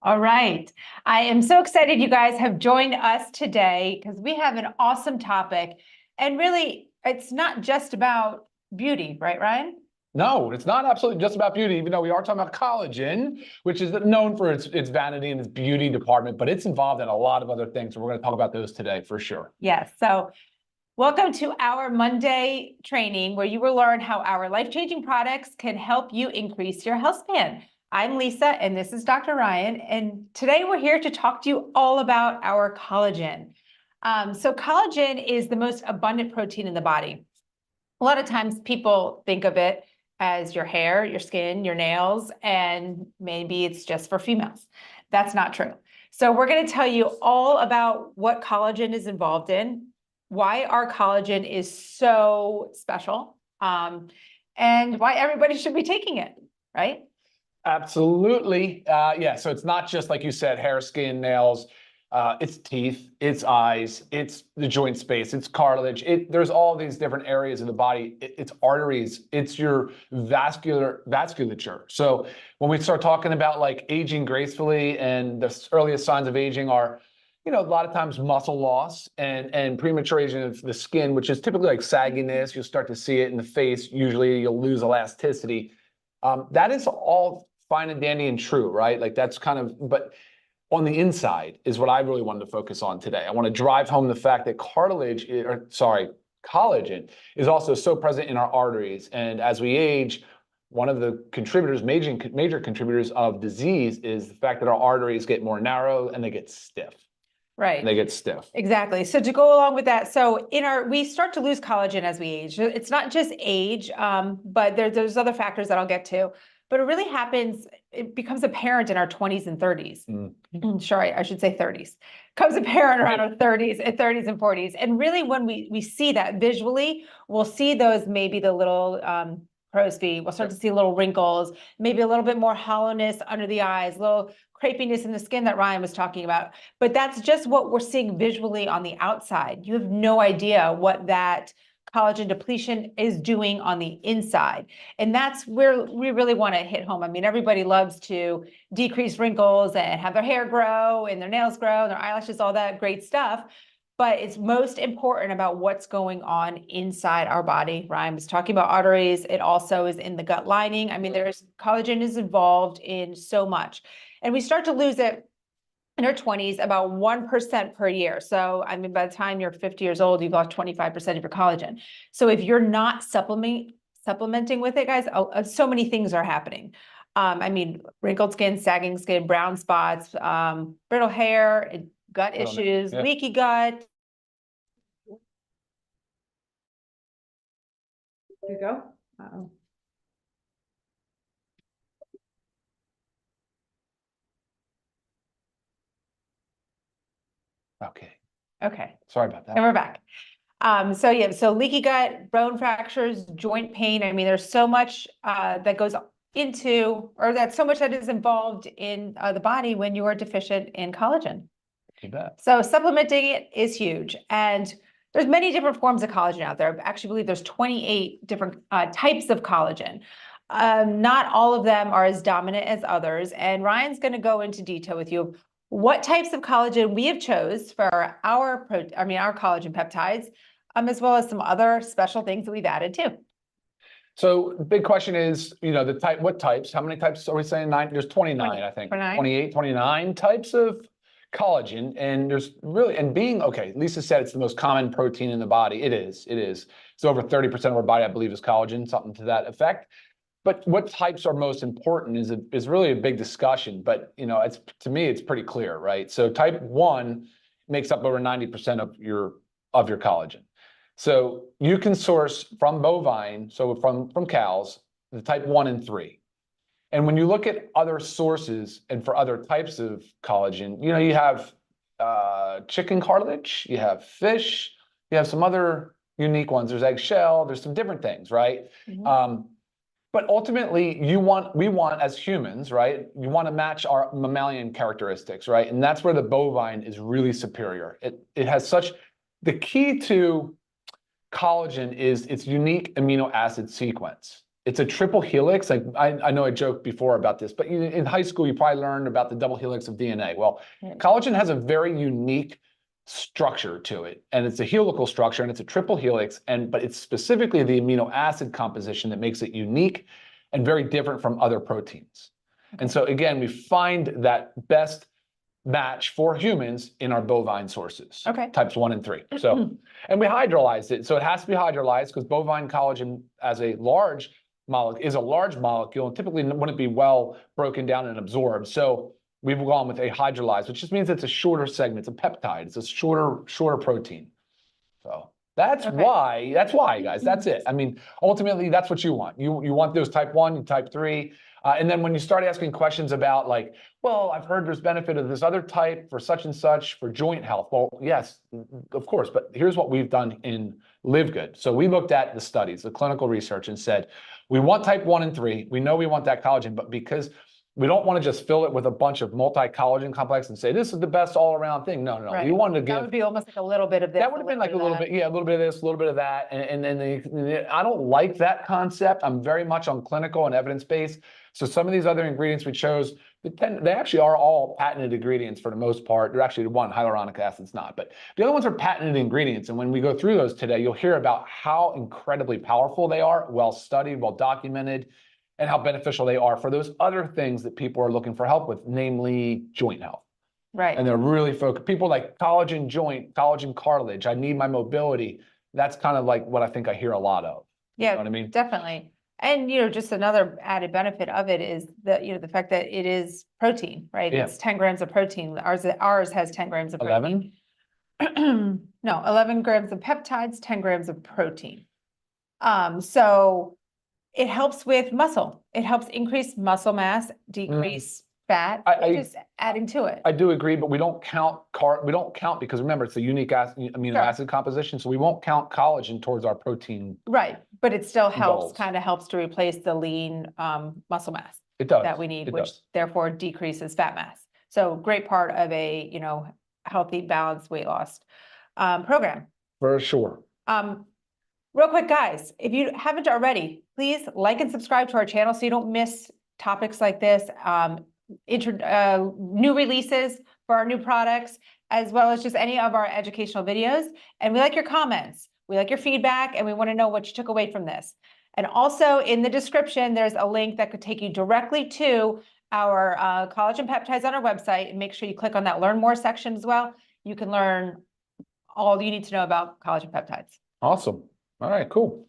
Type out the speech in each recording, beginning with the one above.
All right. I am so excited you guys have joined us today because we have an awesome topic. And really, it's not just about beauty, right, Ryan? No, it's not absolutely just about beauty, even though we are talking about collagen, which is known for its vanity and its beauty department, but it's involved in a lot of other things. So we're going to talk about those today for sure. Yes. So welcome to our Monday training where you will learn how our life-changing products can help you increase your health span. I'm Lisa, and this is Dr. Ryan, and today we're here to talk to you all about our collagen. So collagen is the most abundant protein in the body. A lot of times people think of it as your hair, your skin, your nails, and maybe it's just for females. That's not true. So we're going to tell you all about what collagen is involved in, why our collagen is so special, and why everybody should be taking it, right? Absolutely. Yeah, so it's not just like you said, hair, skin, nails, it's teeth, it's eyes, it's the joint space, it's cartilage. There's all these different areas of the body. It's arteries, it's your vasculature. So when we start talking about like aging gracefully, and the earliest signs of aging are, a lot of times muscle loss and premature aging of the skin, which is typically like sagginess. You'll start to see it in the face. Usually you'll lose elasticity. That is all fine and dandy and true, right? Like that's kind of, but on the inside is what I really wanted to focus on today. I want to drive home the fact that collagen is also so present in our arteries. And as we age, one of the contributors, major contributors of disease is the fact that our arteries get more narrow and they get stiff. Right. They get stiff. Exactly. So to go along with that, so we start to lose collagen as we age. It's not just age, but there's other factors that I'll get to. But it really happens, it becomes apparent in our 20s and 30s. Sorry, I should say 30s. Comes apparent around our 30s and 40s. And really when we see that visually, we'll see those, maybe the little crow's feet. We'll start to see little wrinkles, maybe a little bit more hollowness under the eyes, little crepiness in the skin that Ryan was talking about. But that's just what we're seeing visually on the outside. You have no idea what that collagen depletion is doing on the inside. And that's where we really want to hit home. I mean, everybody loves to decrease wrinkles and have their hair grow and their nails grow and their eyelashes, all that great stuff. But it's most important about what's going on inside our body. Ryan was talking about arteries. It also is in the gut lining. I mean, collagen is involved in so much. And we start to lose it in our 20s, about 1% per year. So, I mean, by the time you're 50 years old, you've lost 25% of your collagen. So if you're not supplementing with it, guys, so many things are happening. I mean, wrinkled skin, sagging skin, brown spots, brittle hair, gut issues, leaky gut. There you go. Uh-oh. Okay. Sorry about that. And we're back. So leaky gut, bone fractures, joint pain. I mean, there's so much that goes into, or that's so much that is involved in the body when you are deficient in collagen. You bet. So supplementing it is huge. And there's many different forms of collagen out there. I actually believe there's 28 different types of collagen. Not all of them are as dominant as others. And Ryan's going to go into detail with you what types of collagen we have chose for our collagen peptides, as well as some other special things that we've added too. So the big question is, what types? How many types are we saying? 9? There's 29, I think. 28, 29 types of collagen. And there's really, Lisa said it's the most common protein in the body. It is. It's over 30% of our body, I believe, is collagen, something to that effect. But what types are most important is really a big discussion. But to me, it's pretty clear, right? So type 1 makes up over 90% of your collagen. So you can source from bovine, so from cows, the type 1 and 3. And when you look at other sources and for other types of collagen, you have chicken cartilage, you have fish, you have some other unique ones. There's eggshell, there's some different things, right? Mm-hmm. But ultimately, we want as humans, right? You want to match our mammalian characteristics, right? And that's where the bovine is really superior. It has the key to collagen is its unique amino acid sequence. it's a triple helix. Like I know I joked before about this, but in high school, you probably learned about the double helix of DNA. Well, collagen has a very unique structure to it, and it's a helical structure, and it's a triple helix, but it's specifically the amino acid composition that makes it unique and very different from other proteins. And so again, we find that best match for humans in our bovine sources, types 1 and 3. So, and we hydrolyzed it. So it has to be hydrolyzed because bovine collagen as a large molecule is a large molecule and typically wouldn't be well broken down and absorbed. So we've gone with a hydrolyzed, which just means it's a shorter segment. It's a peptide. It's a shorter protein. So that's why, guys, that's it. I mean, ultimately, that's what you want. You want those type 1, type 3. And then when you start asking questions about like, well, I've heard there's benefit of this other type for such and such for joint health. Well, yes, of course. But here's what we've done in LiveGood. So we looked at the studies, the clinical research, and said, we want type 1 and 3. We know we want that collagen, but because we don't want to just fill it with a bunch of multi-collagen complex and say, this is the best all-around thing. No. Right. We wanted to give... That would be almost like a little bit of this. That would have been like a little bit, yeah, a little bit of this, a little bit of that. And I don't like that concept. I'm very much on clinical and evidence-based. So some of these other ingredients we chose, they actually are all patented ingredients for the most part. They're actually one, hyaluronic acid's not. But the other ones are patented ingredients. And when we go through those today, you'll hear about how incredibly powerful they are, well-studied, well-documented, and how beneficial they are for those other things that people are looking for help with, namely joint health. Right. And they're really focused. People like collagen joint, collagen cartilage, I need my mobility. That's kind of like what I think I hear a lot of. Yeah, you know what I mean? Definitely. And, just another added benefit of it is that, the fact that it is protein, right? Yeah. It's 10 grams of protein. Ours has 10 grams of protein. 11? No, 11 grams of peptides, 10 grams of protein. So it helps with muscle. It helps increase muscle mass, decrease fat, just adding to it. I do agree, but we don't count because remember, it's a unique amino acid composition, so we won't count collagen towards our protein. Right, but it still helps, kind of helps to replace the lean muscle mass that we need, which therefore decreases fat mass. So great part of a, healthy, balanced weight loss program. For sure. Real quick, guys, if you haven't already, please like and subscribe to our channel so you don't miss topics like this. New releases for our new products, as well as just any of our educational videos. And we like your comments, we like your feedback, and we want to know what you took away from this. And also in the description, there's a link that could take you directly to our collagen peptides on our website. And make sure you click on that Learn More section as well. You can learn all you need to know about collagen peptides. Awesome. All right, cool.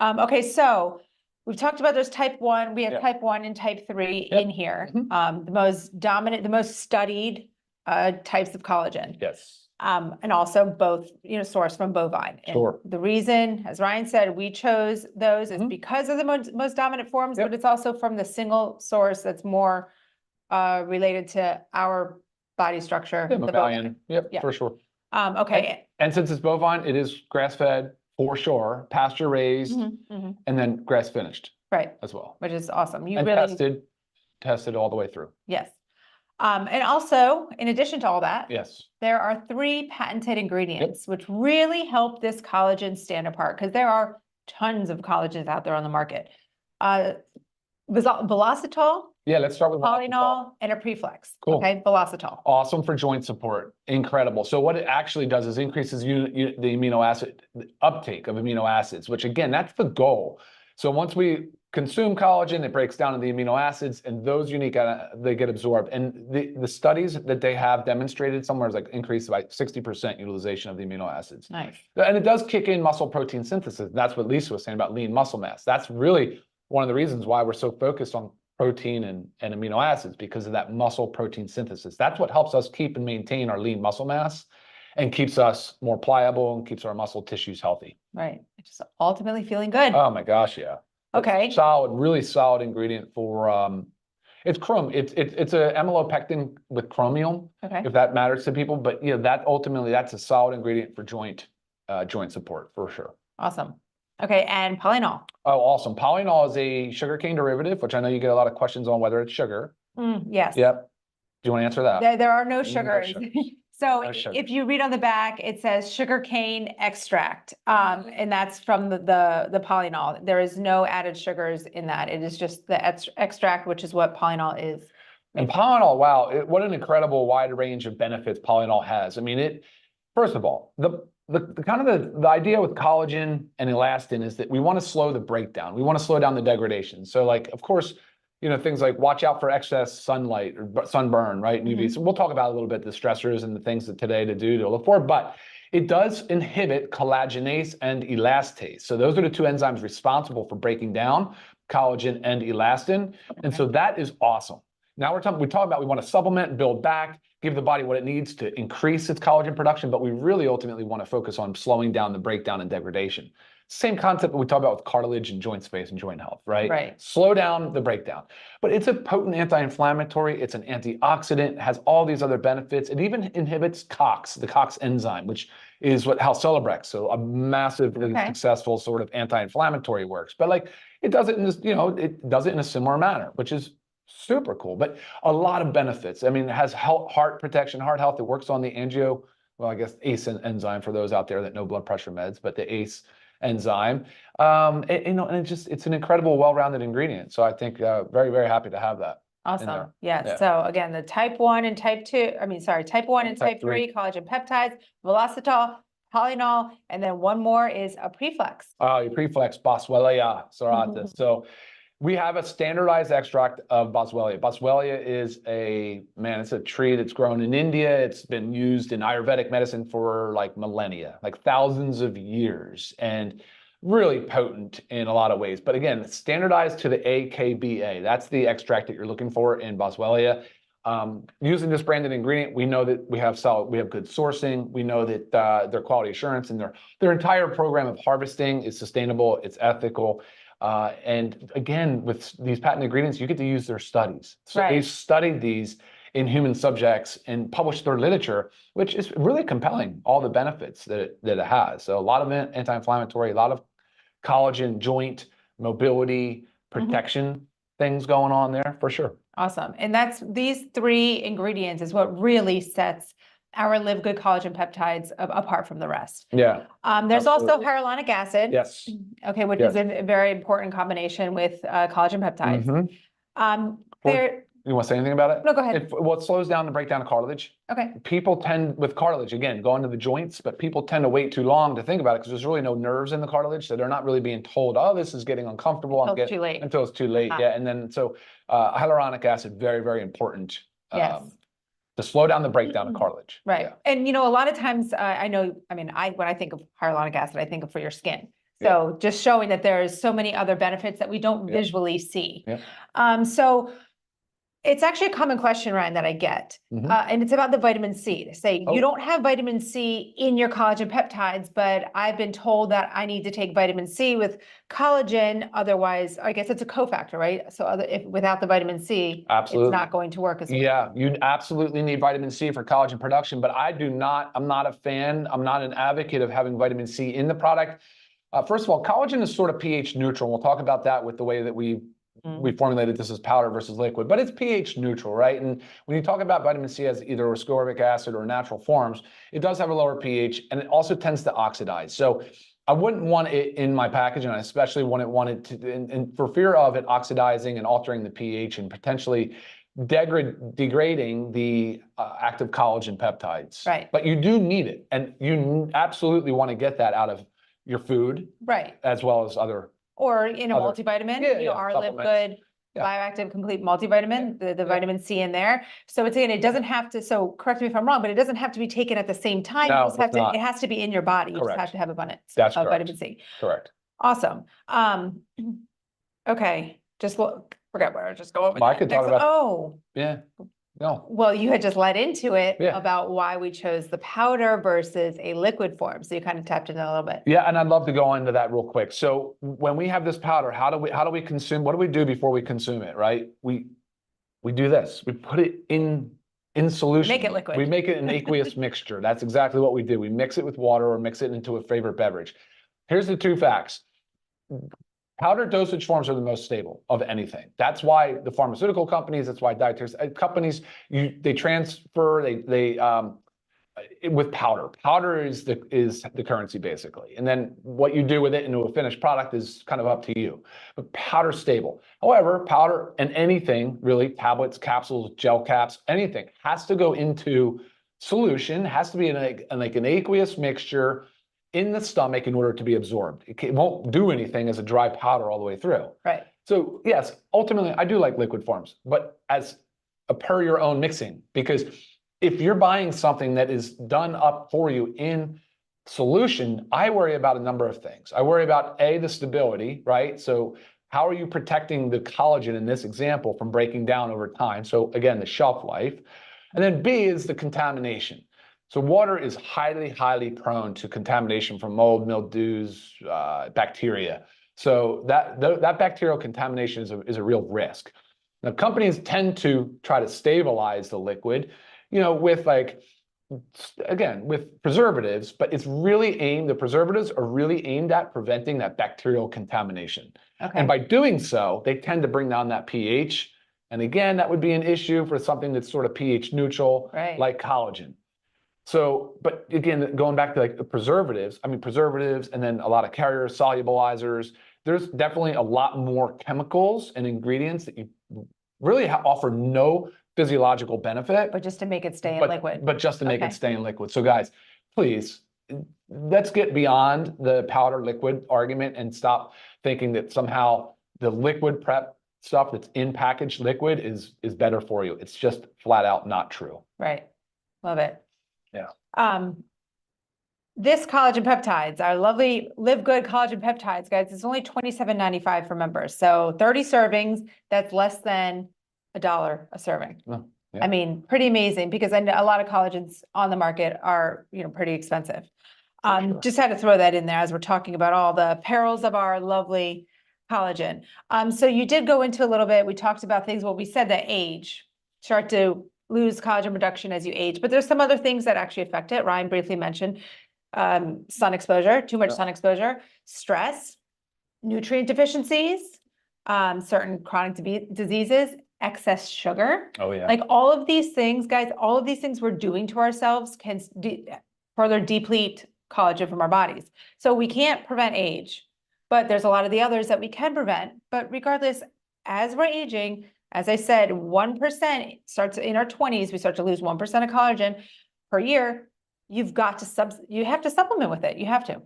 Okay, so we've talked about there's type 1, we have type 1 and type 3 in here. The most dominant, the most studied types of collagen. Yes. And also both, sourced from bovine. Sure. And the reason, as Ryan said, we chose those is because of the most dominant forms, but it's also from the single source that's more related to our body structure. Yeah, mammalian. Yep, for sure. Okay. And since it's bovine, it is grass-fed. For sure, pasture raised, and then grass finished, right? As well, which is awesome. You really tested all the way through. Yes, and also in addition to all that, there are 3 patented ingredients which really help this collagen stand apart because there are tons of collagens out there on the market. Velositol. Yeah, let's start with Polynol and ApresFlex. Cool. Okay, Velositol. Awesome for joint support. Incredible. So what it actually does is increases the amino acid uptake of amino acids, which again, that's the goal. So once we consume collagen, it breaks down into the amino acids, and those unique they get absorbed. And the studies that they have demonstrated somewhere is like increased by 60% utilization of the amino acids. Nice. And it does kick in muscle protein synthesis. That's what Lisa was saying about lean muscle mass. That's really one of the reasons why we're so focused on protein and amino acids, because of that muscle protein synthesis. That's what helps us keep and maintain our lean muscle mass and keeps us more pliable and keeps our muscle tissues healthy. Right. Just ultimately feeling good. Oh my gosh, yeah. Okay. It's solid, really solid ingredient for it's it's a amylopectin with chromium, if that matters to people. But that ultimately that's a solid ingredient for joint support for sure. Awesome. Okay, and Polynol. Oh, awesome. Polynol is a sugarcane derivative, which I know you get a lot of questions on whether it's sugar. Yes. Yep. Do you want to answer that? There are no sugars. So sugar. if you read on the back, it says sugarcane extract, and that's from the Polynol. There is no added sugars in that. It is just the extract, which is what Polynol is. And Polynol, wow, what an incredible wide range of benefits Polynol has. I mean, first of all, the kind of the idea with collagen and elastin is that we want to slow the breakdown. We want to slow down the degradation. So like, of course, things like watch out for excess sunlight or sunburn, right? UV. So we'll talk about a little bit the stressors and the things that today to do to look for, but it does inhibit collagenase and elastase. So those are the two enzymes responsible for breaking down collagen and elastin. And so that is awesome. Now we talk about we want to supplement and build back, give the body what it needs to increase its collagen production, but we really ultimately want to focus on slowing down the breakdown and degradation. Same concept that we talk about with cartilage and joint space and joint health, right? Right. Slow down the breakdown. But it's a potent anti-inflammatory, it's an antioxidant, has all these other benefits. It even inhibits COX, the COX enzyme, which is how Celebrex, so a massively successful sort of anti-inflammatory works. But like it does it in this, it does it in a similar manner, which is super cool, but a lot of benefits. I mean, it has heart protection, heart health. It works on the ACE enzyme for those out there that know blood pressure meds, but the ACE enzyme. And it's an incredible, well-rounded ingredient. So I think very, very happy to have that. Awesome. Yes. Yeah. So again, the type 1 and type 2, type 1 and type 3 collagen peptides, Velositol, Polynol, and then one more is ApresFlex. Oh, ApresFlex, Boswellia serratus. So we have a standardized extract of Boswellia. Boswellia is it's a tree that's grown in India. It's been used in Ayurvedic medicine for like millennia, like thousands of years, and really potent in a lot of ways. But again, it's standardized to the AKBA. That's the extract that you're looking for in Boswellia. Using this branded ingredient, we know that we have good sourcing. We know that their quality assurance and their entire program of harvesting is sustainable. It's ethical. And again, with these patent ingredients, you get to use their studies. So they studied these in human subjects and published their literature, which is really compelling, all the benefits that it has. So a lot of anti-inflammatory, a lot of collagen, joint, mobility, protection things going on there for sure. Awesome. And these three ingredients is what really sets our LiveGood Collagen Peptides apart from the rest. Yeah. There's also hyaluronic acid. Yes. Okay, which is a very important combination with collagen peptides. You want to say anything about it? No, go ahead. It slows down the breakdown of cartilage. Okay. People tend, with cartilage, again, going to the joints, but people tend to wait too long to think about it because there's really no nerves in the cartilage, so they're not really being told, oh, this is getting uncomfortable. Until it's too late. Until it's too late, yeah. And then, so hyaluronic acid, very, very important. To slow down the breakdown of cartilage. Right. Yeah. And, a lot of times when I think of hyaluronic acid, I think of for your skin. So just showing that there's so many other benefits that we don't visually see. Yeah. So it's actually a common question, Ryan, that I get. And it's about the vitamin C. They say, you don't have vitamin C in your collagen peptides, but I've been told that I need to take vitamin C with collagen. Otherwise, I guess it's a cofactor, right? So without the vitamin C, it's not going to work as well. Yeah, you absolutely need vitamin C for collagen production, but I'm not a fan. I'm not an advocate of having vitamin C in the product. First of all, collagen is sort of pH neutral. We'll talk about that with the way that we formulated this as powder versus liquid, but it's pH neutral, right? And when you talk about vitamin C as either ascorbic acid or natural forms, it does have a lower pH, and it also tends to oxidize. So I wouldn't want it in my package, and I especially wouldn't want it to, and for fear of it oxidizing and altering the pH and potentially degrading the active collagen peptides. Right. But you do need it, and you absolutely want to get that out of your food, right, as well as other. Or in a multivitamin, our LiveGood Bioactive Complete Multivitamin, the vitamin C in there. So it doesn't have to, so correct me if I'm wrong, but it doesn't have to be taken at the same time. No, it has to be in your body. You just have to have abundance of vitamin C. Correct. Awesome. Okay, forget where I was just going with I could talk about. Yeah. No. Well, you had just led into it about why we chose the powder versus a liquid form. So you kind of tapped into a little bit. Yeah, and I'd love to go into that real quick. So when we have this powder, how do we consume? What do we do before we consume it? Right? We do this. We put it in solution. Make it liquid. We make it an aqueous mixture. That's exactly what we do. We mix it with water or mix it into a favorite beverage. Here's the two facts. Powder dosage forms are the most stable of anything. That's why the pharmaceutical companies, that's why dietary companies, they transfer, with powder. Powder is the currency basically. And then what you do with it into a finished product is kind of up to you. But powder's stable. However, powder and anything really, tablets, capsules, gel caps, anything has to go into solution, has to be in like an aqueous mixture in the stomach in order to be absorbed. It won't do anything as a dry powder all the way through. Right. So yes, ultimately I do like liquid forms, but as a per your own mixing, because if you're buying something that is done up for you in solution, I worry about a number of things. I worry about the stability, right? So how are you protecting the collagen in this example from breaking down over time? So again, the shelf life. And then B is the contamination. So water is highly, highly prone to contamination from mold, mildews, bacteria. So that bacterial contamination is a real risk. Now, companies tend to try to stabilize the liquid, with with preservatives, but it's really the preservatives are really aimed at preventing that bacterial contamination. Okay. And by doing so, they tend to bring down that pH. And again, that would be an issue for something that's sort of pH neutral, right, like collagen. So, but again, going back to like the preservatives, preservatives and then a lot of carriers, solubilizers, there's definitely a lot more chemicals and ingredients that you really offer no physiological benefit. But just to make it stay in liquid. But just to make it stay in liquid. So guys, please, let's get beyond the powder liquid argument and stop thinking that somehow the liquid prep stuff that's in packaged liquid is better for you. It's just flat out not true. Right. Love it. Yeah. This collagen peptides, our lovely LiveGood Collagen Peptides, guys, it's only $27.95 for members. So 30 servings, that's less than $1 a serving. Oh, yeah. Pretty amazing, because I know a lot of collagens on the market are, pretty expensive. Sure. Just had to throw that in there as we're talking about all the perils of our lovely collagen. So you did go into a little bit, we talked about things, we said that age, start to lose collagen production as you age, but there's some other things that actually affect it. Ryan briefly mentioned sun exposure, too much sun exposure, stress, nutrient deficiencies, certain chronic diseases, excess sugar. Oh yeah. Like all of these things, guys, all of these things we're doing to ourselves can further deplete collagen from our bodies. So we can't prevent age, but there's a lot of the others that we can prevent. But regardless, as we're aging, as I said, 1% starts in our 20s, we start to lose 1% of collagen per year. You've got to you have to supplement with it. You have to.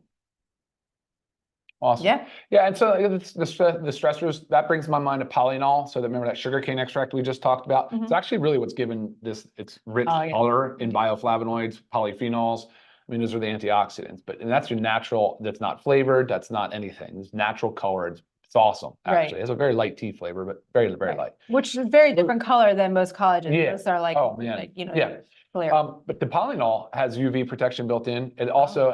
Awesome. Yeah. Yeah. And so the stressors, that brings my mind to Polynol. So remember that sugarcane extract we just talked about? It's actually really what's given this its rich color in bioflavonoids, polyphenols. Those are the antioxidants, and that's your natural, that's not flavored, that's not anything. It's natural color. It's awesome, actually. Right. It has a very light tea flavor, but very, very light. Which is very different color than most collagens. Yeah. Those are like, clear. But the Polynol has UV protection built in. It also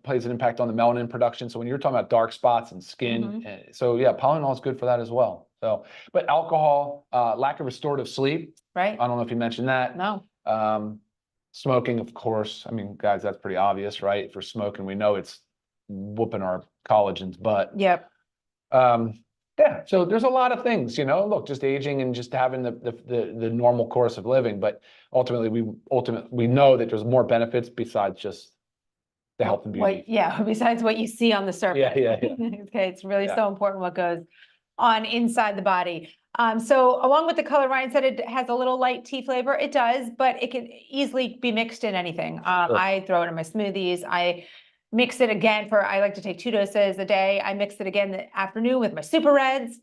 plays an impact on the melanin production. So when you're talking about dark spots and skin, so yeah, Polynol is good for that as well. So, but alcohol, lack of restorative sleep. Right. I don't know if you mentioned that. No. Smoking, of course. Guys, that's pretty obvious, right? If we're smoking, we know it's whooping our collagen's butt. Yep. Yeah, so there's a lot of things, look, just aging and just having the normal course of living, but ultimately we know that there's more benefits besides just the health and beauty. Besides what you see on the surface. Yeah. Okay, it's really so important what goes on inside the body. So along with the color, Ryan said it has a little light tea flavor. It does, but it can easily be mixed in anything. Sure. I throw it in my smoothies. I mix it again I like to take 2 doses a day. I mix it again in the afternoon with my super reds.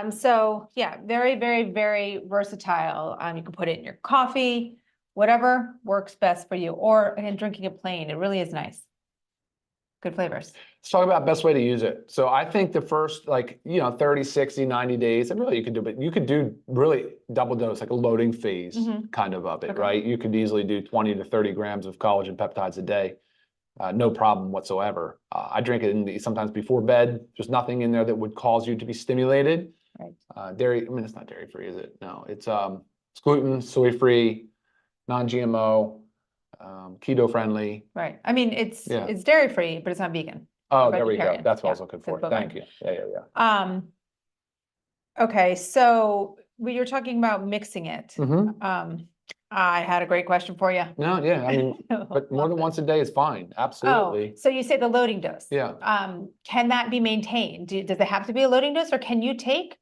So yeah, very, very, very versatile. You can put it in your coffee, whatever works best for you, or again, drinking it plain. It really is nice. Good flavors. Let's talk about best way to use it. So I think the first 30, 60, 90 days, and really you could do really double dose, like a loading phase kind of it, right? You could easily do 20 to 30 grams of collagen peptides a day. No problem whatsoever. I drink it sometimes before bed. There's nothing in there that would cause you to be stimulated. Right. Dairy, it's not dairy free, is it? No, it's gluten, soy free, non-GMO, keto friendly. Right. It's dairy free, but it's not vegan. Oh, there we go. That's what I was looking for. Thank you. Yeah. Okay, so we were talking about mixing it. I had a great question for you. No, yeah, I mean, but more than once a day is fine, absolutely. Oh, so you say the loading dose. Yeah. Can that be maintained? Does it have to be a loading dose, or can you take,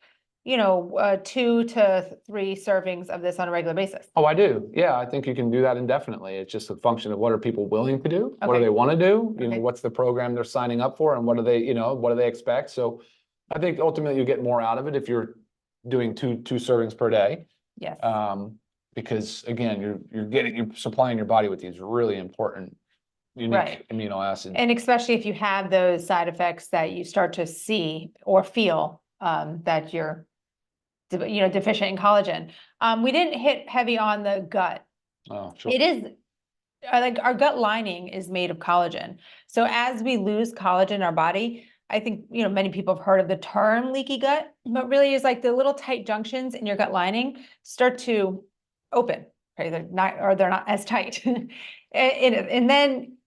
2 to 3 servings of this on a regular basis? Oh, I do. Yeah, I think you can do that indefinitely. It's just a function of what are people willing to do? What do Okay. they want to do? Okay. What's the program they're signing up for, and what do they expect? So I think ultimately you get more out of it if you're doing two servings per day. Yes. Because again, you're supplying your body with these really important, unique amino acids. And especially if you have those side effects that you start to see or feel that you're deficient in collagen. We didn't hit heavy on the gut. Oh, sure. It is like our gut lining is made of collagen. So as we lose collagen in our body, I think, many people have heard of the term leaky gut, but really is like the little tight junctions in your gut lining start to open. Okay, they're not as tight. And then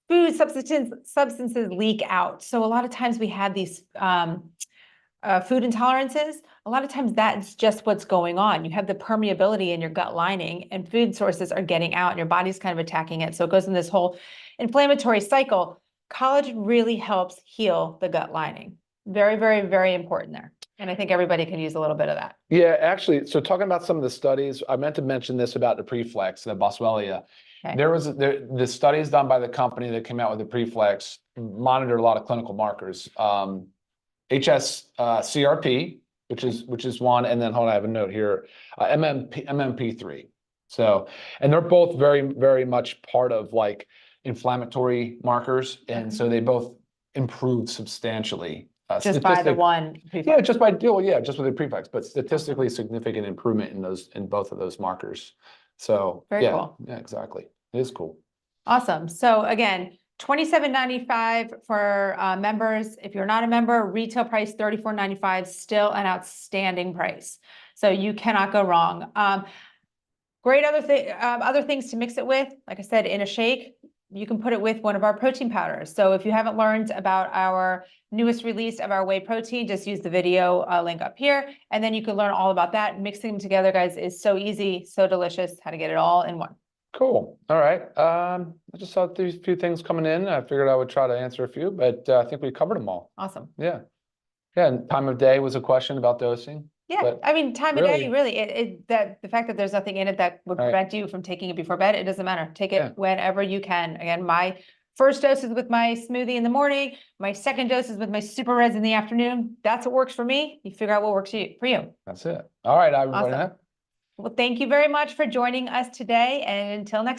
food substances leak out. So a lot of times we have these food intolerances. A lot of times that's just what's going on. You have the permeability in your gut lining, and food sources are getting out and your body's kind of attacking it. So it goes in this whole inflammatory cycle. Collagen really helps heal the gut lining. Very, very, very important there. And I think everybody can use a little bit of that. Yeah, actually, so talking about some of the studies, I meant to mention this about the Preflex, the Boswellia. Okay. There was the studies done by the company that came out with the Preflex monitored a lot of clinical markers. HSCRP, which is one, and then hold on, I have a note here, MMP3. So, and they're both very, very much part of like inflammatory markers, and so they both improved substantially. Just by the one Preflex. Yeah, just with the Preflex, but statistically significant improvement in both of those markers. So very cool. Yeah, exactly. It is cool. Awesome. So again, $27.95 for members. If you're not a member, retail price $34.95, still an outstanding price. So you cannot go wrong. Great other things to mix it with. Like I said, in a shake, you can put it with one of our protein powders. So if you haven't learned about our newest release of our whey protein, just use the video link up here, and then you can learn all about that. Mixing them together, guys, is so easy, so delicious, how to get it all in one. Cool. All right. I just saw these few things coming in. I figured I would try to answer a few, but I think we covered them all. Awesome. Yeah. Yeah. And time of day was a question about dosing. Yeah. I mean, time of day, really, the fact that there's nothing in it that would prevent you from taking it before bed, it doesn't matter. Take it whenever you can. Again, my first dose is with my smoothie in the morning. My second dose is with my super reds in the afternoon. That's what works for me. You figure out what works for you. That's it. All right, everybody. Awesome. Well, thank you very much for joining us today, and until next time.